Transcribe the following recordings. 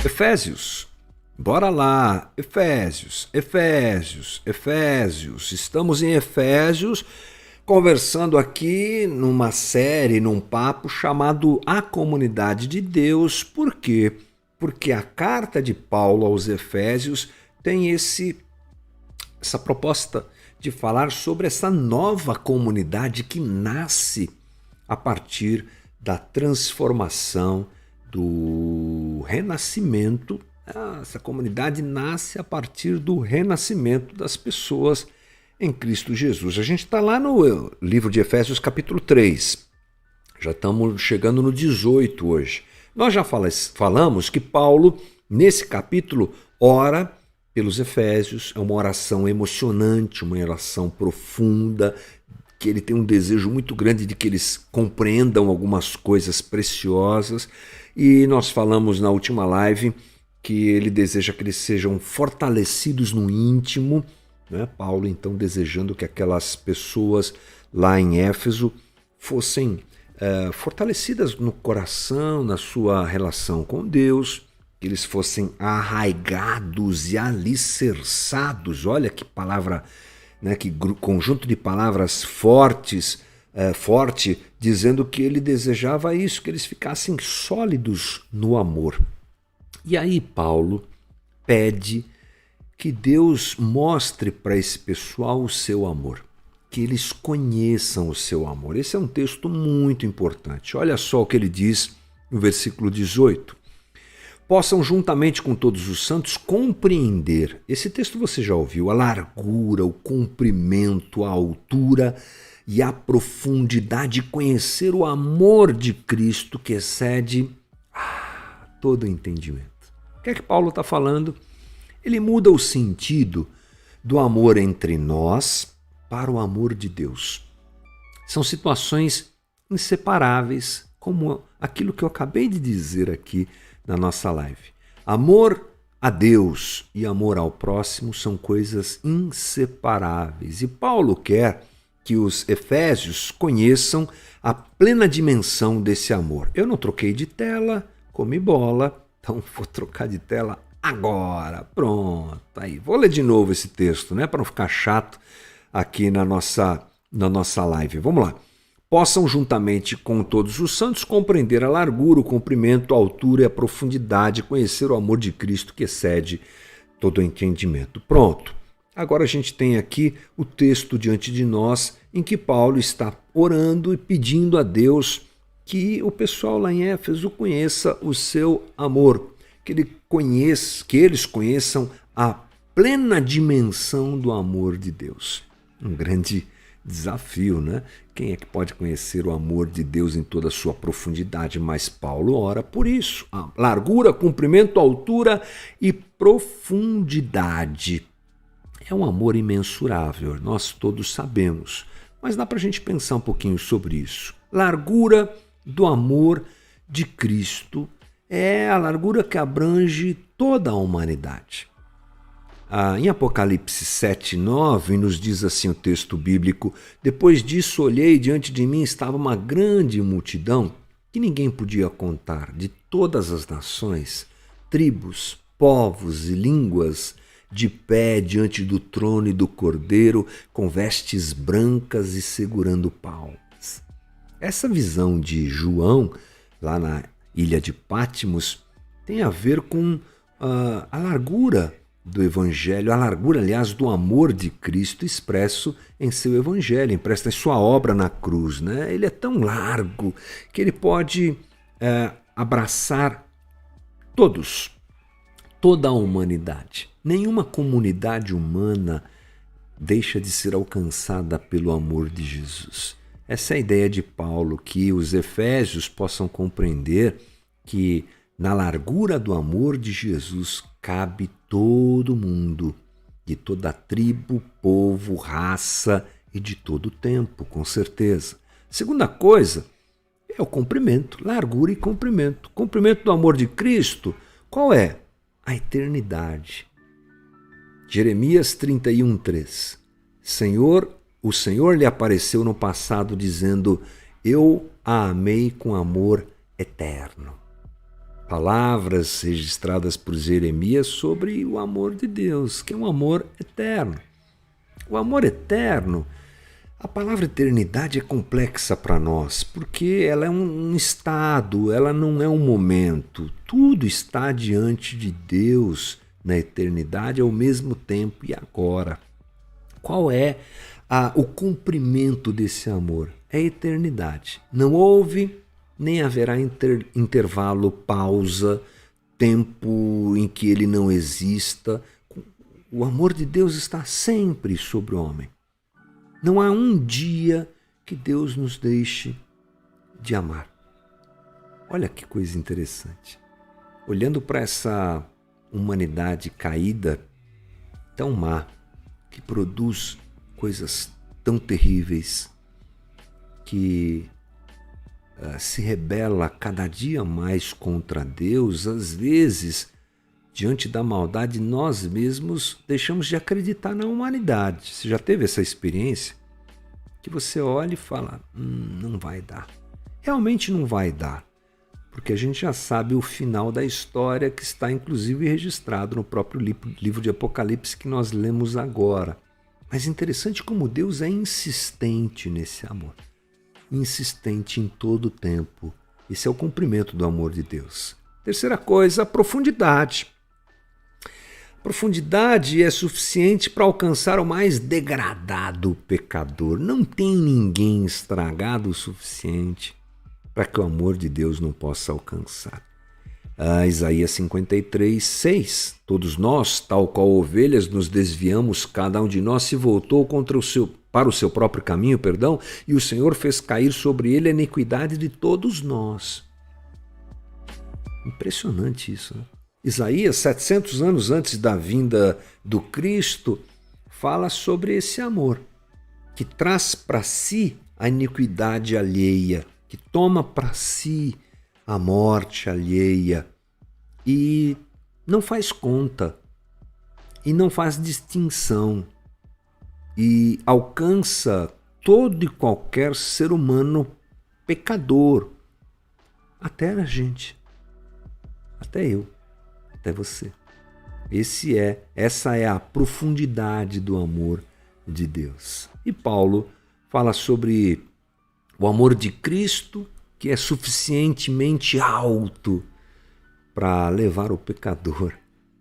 Efésios. Bora lá, Efésios. Estamos em Efésios, conversando aqui numa série, num papo chamado A Comunidade de Deus. Por quê? Porque a carta de Paulo aos Efésios tem essa proposta de falar sobre essa nova comunidade que nasce a partir da transformação, do renascimento. Essa comunidade nasce a partir do renascimento das pessoas em Cristo Jesus. A gente está lá no livro de Efésios capítulo 3. Já estamos chegando no 18 hoje. Nós já falamos que Paulo, nesse capítulo, ora pelos Efésios. É uma oração emocionante, uma oração profunda, que ele tem um desejo muito grande de que eles compreendam algumas coisas preciosas. E nós falamos na última live que ele deseja que eles sejam fortalecidos no íntimo, né? Paulo, então, desejando que aquelas pessoas lá em Éfeso fossem fortalecidas no coração, na sua relação com Deus, que eles fossem arraigados e alicerçados. Olha que palavra, né? Que conjunto de palavras forte, dizendo que ele desejava isso, que eles ficassem sólidos no amor. E aí Paulo pede que Deus mostre para esse pessoal o seu amor, que eles conheçam o seu amor. Esse é um texto muito importante. Olha só o que ele diz no versículo 18. Possam juntamente com todos os santos compreender. Esse texto você já ouviu, a largura, o comprimento, a altura e a profundidade, conhecer o amor de Cristo que excede todo entendimento. O que é que Paulo está falando? Ele muda o sentido do amor entre nós para o amor de Deus. São situações inseparáveis, como aquilo que eu acabei de dizer aqui na nossa live. Amor a Deus e amor ao próximo são coisas inseparáveis. E Paulo quer que os efésios conheçam a plena dimensão desse amor. Eu não troquei de tela, comi bola, então vou trocar de tela agora. Pronto, aí. Vou ler de novo esse texto, né, para não ficar chato aqui na nossa live. Vamos lá. Possam, juntamente com todos os santos, compreender a largura, o comprimento, a altura e a profundidade, conhecer o amor de Cristo que excede todo o entendimento. Pronto. Agora a gente tem aqui o texto diante de nós em que Paulo está orando e pedindo a Deus que o pessoal lá em Éfeso conheça o seu amor, que eles conheçam a plena dimensão do amor de Deus. Um grande desafio, né? Quem é que pode conhecer o amor de Deus em toda a sua profundidade? Mas Paulo ora por isso. A largura, comprimento, altura e profundidade. É um amor imensurável, nós todos sabemos. Mas dá para a gente pensar um pouquinho sobre isso. Largura do amor de Cristo é a largura que abrange toda a humanidade. Em Apocalipse 7:9 nos diz assim o texto bíblico: depois disso olhei e diante de mim estava uma grande multidão que ninguém podia contar, de todas as nações, tribos, povos e línguas, de pé diante do trono e do Cordeiro, com vestes brancas e segurando palmas. Essa visão de João, lá na ilha de Patmos, tem a ver com a largura do Evangelho, a largura, aliás, do amor de Cristo expresso em seu Evangelho, expresso em sua obra na cruz, né? Ele é tão largo que ele pode abraçar todos, toda a humanidade. Nenhuma comunidade humana deixa de ser alcançada pelo amor de Jesus. Essa é a ideia de Paulo, que os efésios possam compreender que na largura do amor de Jesus cabe todo mundo, de toda tribo, povo, raça e de todo tempo, com certeza. Segunda coisa é o comprimento, largura e comprimento. Comprimento do amor de Cristo, qual é? A eternidade. Jeremias 31:3. O Senhor lhe apareceu no passado dizendo: eu a amei com amor eterno. palavras registradas por Jeremias sobre o amor de Deus, que é um amor eterno. O amor eterno, a palavra eternidade é complexa para nós, porque ela é um estado, ela não é um momento. Tudo está diante de Deus na eternidade ao mesmo tempo e agora. Qual é o cumprimento desse amor? É a eternidade. Não houve nem haverá intervalo, pausa, tempo em que ele não exista. O amor de Deus está sempre sobre o homem. Não há um dia que Deus nos deixe de amar. Olha que coisa interessante. Olhando para essa humanidade caída, tão má, que produz coisas tão terríveis, que se rebela cada dia mais contra Deus, às vezes, diante da maldade, nós mesmos deixamos de acreditar na humanidade. Você já teve essa experiência? Que você olha e fala, não vai dar. Realmente não vai dar, porque a gente já sabe o final da história, que está inclusive registrado no próprio livro de Apocalipse que nós lemos agora. Mas interessante como Deus é insistente nesse amor. Insistente em todo o tempo. Esse é o cumprimento do amor de Deus. Terceira coisa, a profundidade. A profundidade é suficiente para alcançar o mais degradado pecador. Não tem ninguém estragado o suficiente para que o amor de Deus não possa alcançar. Isaías 53, 6. Todos nós, tal qual ovelhas, nos desviamos, cada um de nós se voltou para o seu próprio caminho, e o Senhor fez cair sobre ele a iniquidade de todos nós. Impressionante isso, né? Isaías, 700 anos antes da vinda do Cristo, fala sobre esse amor, que traz para si a iniquidade alheia, que toma para si a morte alheia e não faz conta, e não faz distinção, e alcança todo e qualquer ser humano pecador, até a gente, até eu, até você. Essa é a profundidade do amor de Deus. E Paulo fala sobre o amor de Cristo, que é suficientemente alto para levar o pecador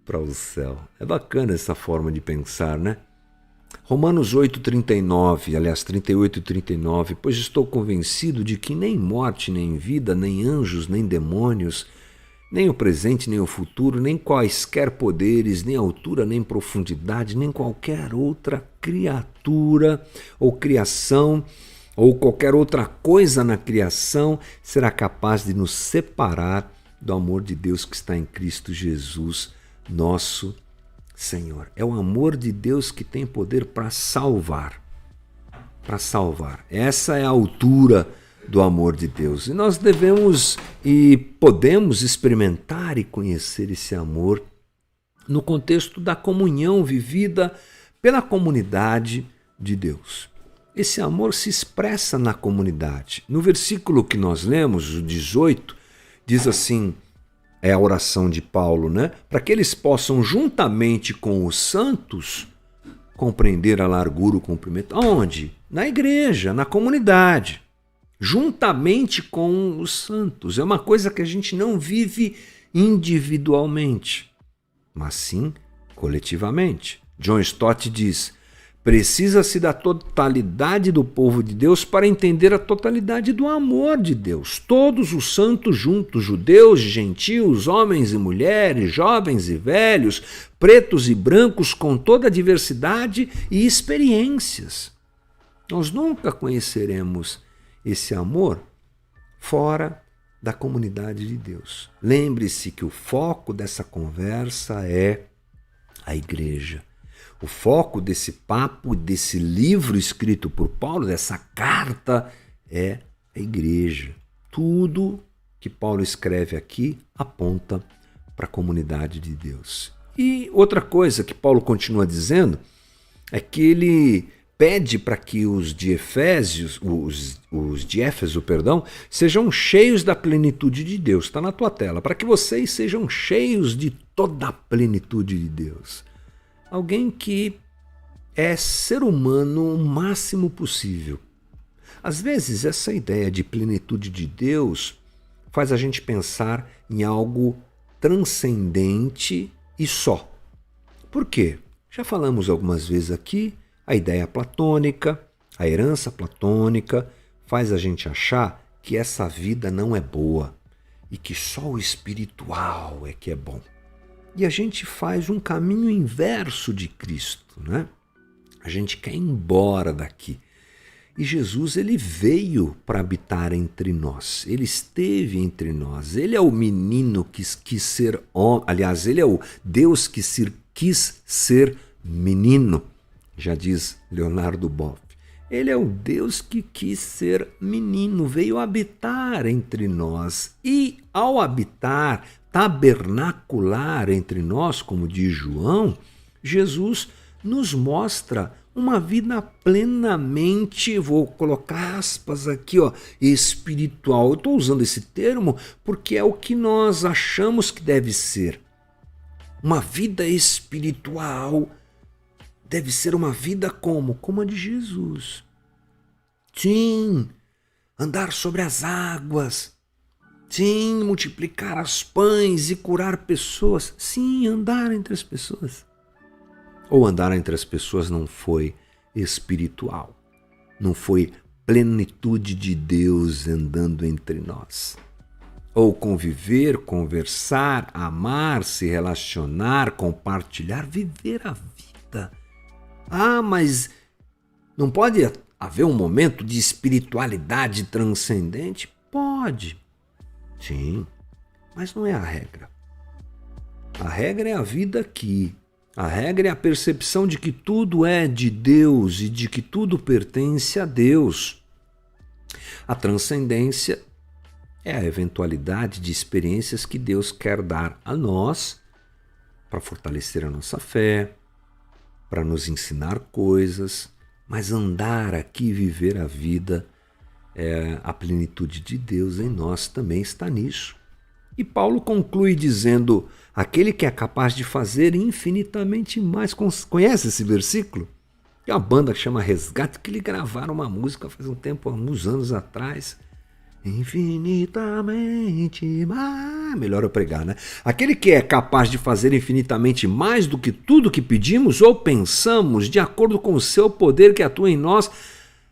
para o céu. É bacana essa forma de pensar, né? Romanos 8:39, aliás 38 e 39, pois estou convencido de que nem morte, nem vida, nem anjos, nem demônios, nem o presente, nem o futuro, nem quaisquer poderes, nem altura, nem profundidade, nem qualquer outra criatura ou criação, ou qualquer outra coisa na criação será capaz de nos separar do amor de Deus que está em Cristo Jesus, nosso Senhor. É o amor de Deus que tem poder para salvar. Para salvar. Essa é a altura do amor de Deus. E nós devemos e podemos experimentar e conhecer esse amor no contexto da comunhão vivida pela comunidade de Deus. Esse amor se expressa na comunidade. No versículo que nós lemos, o 18, diz assim, é a oração de Paulo, né? Para que eles possam, juntamente com os santos, compreender a largura, o comprimento. Aonde? Na igreja, na comunidade. Juntamente com os santos. É uma coisa que a gente não vive individualmente, mas sim coletivamente. John Stott diz, precisa-se da totalidade do povo de Deus para entender a totalidade do amor de Deus. Todos os santos juntos, judeus e gentios, homens e mulheres, jovens e velhos, pretos e brancos, com toda a diversidade e experiências. Nós nunca conheceremos esse amor fora da comunidade de Deus. Lembre-se que o foco dessa conversa é a igreja. O foco desse papo, desse livro escrito por Paulo, dessa carta, é a igreja. Tudo que Paulo escreve aqui aponta para a comunidade de Deus. E outra coisa que Paulo continua dizendo é que ele pede para que os de Éfeso, sejam cheios da plenitude de Deus. Está na tua tela. Para que vocês sejam cheios de toda a plenitude de Deus. Alguém que é ser humano o máximo possível. Às vezes, essa ideia de plenitude de Deus faz a gente pensar em algo transcendente e só. Por quê? Já falamos algumas vezes aqui, a ideia platônica, a herança platônica, faz a gente achar que essa vida não é boa e que só o espiritual é que é bom. E a gente faz um caminho inverso de Cristo, né? A gente quer ir embora daqui. E Jesus, ele veio para habitar entre nós. Ele esteve entre nós. Ele é o menino que quis ser homem. Aliás, ele é o Deus que quis ser menino. Já diz Leonardo Boff. Ele é o Deus que quis ser menino, veio habitar entre nós. E ao habitar, tabernacular entre nós, como diz João, Jesus nos mostra uma vida plenamente, vou colocar aspas aqui, espiritual. Eu estou usando esse termo porque é o que nós achamos que deve ser. Uma vida espiritual deve ser uma vida como? Como a de Jesus. Sim, andar sobre as águas. Sim, multiplicar os pães e curar pessoas. Sim, andar entre as pessoas. Ou andar entre as pessoas não foi espiritual. Não foi plenitude de Deus andando entre nós. Ou conviver, conversar, amar, se relacionar, compartilhar, viver a vida. Ah, mas não pode haver um momento de espiritualidade transcendente? Pode. Sim, mas não é a regra. A regra é a vida aqui. A regra é a percepção de que tudo é de Deus e de que tudo pertence a Deus. A transcendência é a eventualidade de experiências que Deus quer dar a nós para fortalecer a nossa fé, para nos ensinar coisas, mas andar aqui e viver a vida, a plenitude de Deus em nós também está nisso. E Paulo conclui dizendo, aquele que é capaz de fazer infinitamente mais. Conhece esse versículo? Tem uma banda que chama Resgate, que lhe gravaram uma música faz um tempo, uns anos atrás. Infinitamente mais. Melhor eu pregar, né? Aquele que é capaz de fazer infinitamente mais do que tudo que pedimos ou pensamos, de acordo com o seu poder que atua em nós,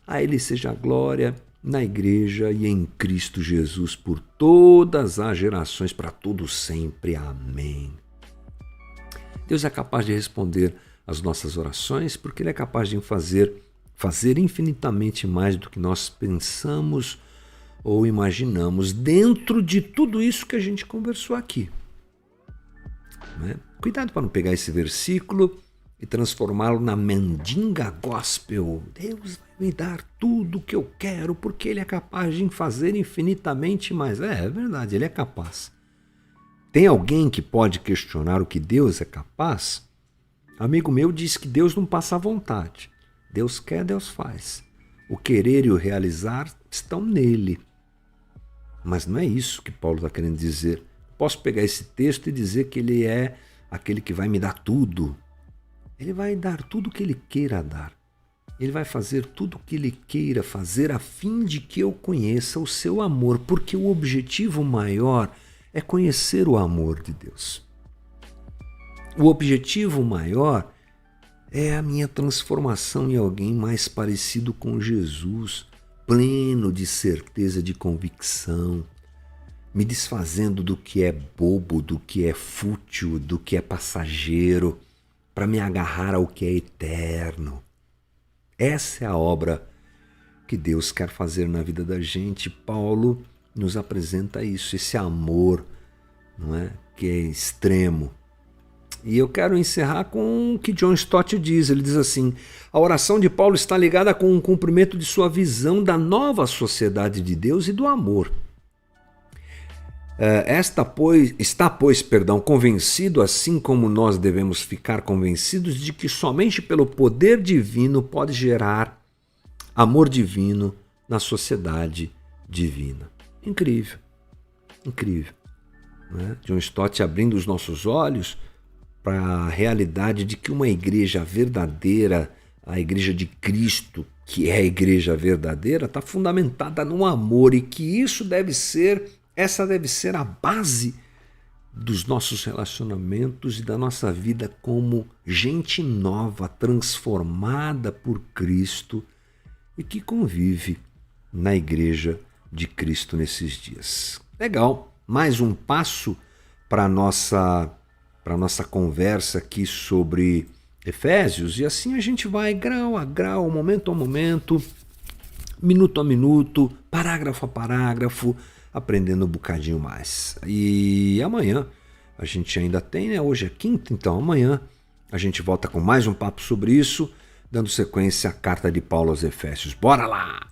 a ele seja a glória na igreja e em Cristo Jesus por todas as gerações, para todo sempre. Amém. Deus é capaz de responder às nossas orações porque Ele é capaz de fazer infinitamente mais do que nós pensamos ou imaginamos dentro de tudo isso que a gente conversou aqui. Né? Cuidado para não pegar esse versículo e transformá-lo na mendiga gospel. Deus vai me dar tudo o que eu quero porque Ele é capaz de fazer infinitamente mais. É verdade, Ele é capaz. Tem alguém que pode questionar o que Deus é capaz? Amigo meu disse que Deus não passa à vontade. Deus quer, Deus faz. O querer e o realizar estão nele. Mas não é isso que Paulo está querendo dizer. Posso pegar esse texto e dizer que Ele é aquele que vai me dar tudo. Ele vai dar tudo o que Ele queira dar. Ele vai fazer tudo o que Ele queira fazer a fim de que eu conheça o seu amor, porque o objetivo maior é conhecer o amor de Deus. O objetivo maior é a minha transformação em alguém mais parecido com Jesus, pleno de certeza, de convicção, me desfazendo do que é bobo, do que é fútil, do que é passageiro, para me agarrar ao que é eterno. Essa é a obra que Deus quer fazer na vida da gente. Paulo nos apresenta isso, esse amor, não é? Que é extremo. E eu quero encerrar com o que John Stott diz. Ele diz assim, a oração de Paulo está ligada com o cumprimento de sua visão da nova sociedade de Deus e do amor. Está, pois, convencido, assim como nós devemos ficar convencidos, de que somente pelo poder divino pode gerar amor divino na sociedade divina. Incrível, incrível. Né? John Stott abrindo os nossos olhos para a realidade de que uma igreja verdadeira, a igreja de Cristo, que é a igreja verdadeira, está fundamentada no amor, e que essa deve ser a base dos nossos relacionamentos e da nossa vida como gente nova, transformada por Cristo e que convive na igreja de Cristo nesses dias. Legal, mais um passo para a nossa conversa aqui sobre Efésios, e assim a gente vai grau a grau, momento a momento, minuto a minuto, parágrafo a parágrafo, aprendendo um bocadinho mais. E amanhã a gente ainda tem, né? Hoje é quinta, então amanhã a gente volta com mais um papo sobre isso, dando sequência à carta de Paulo aos Efésios. Bora lá!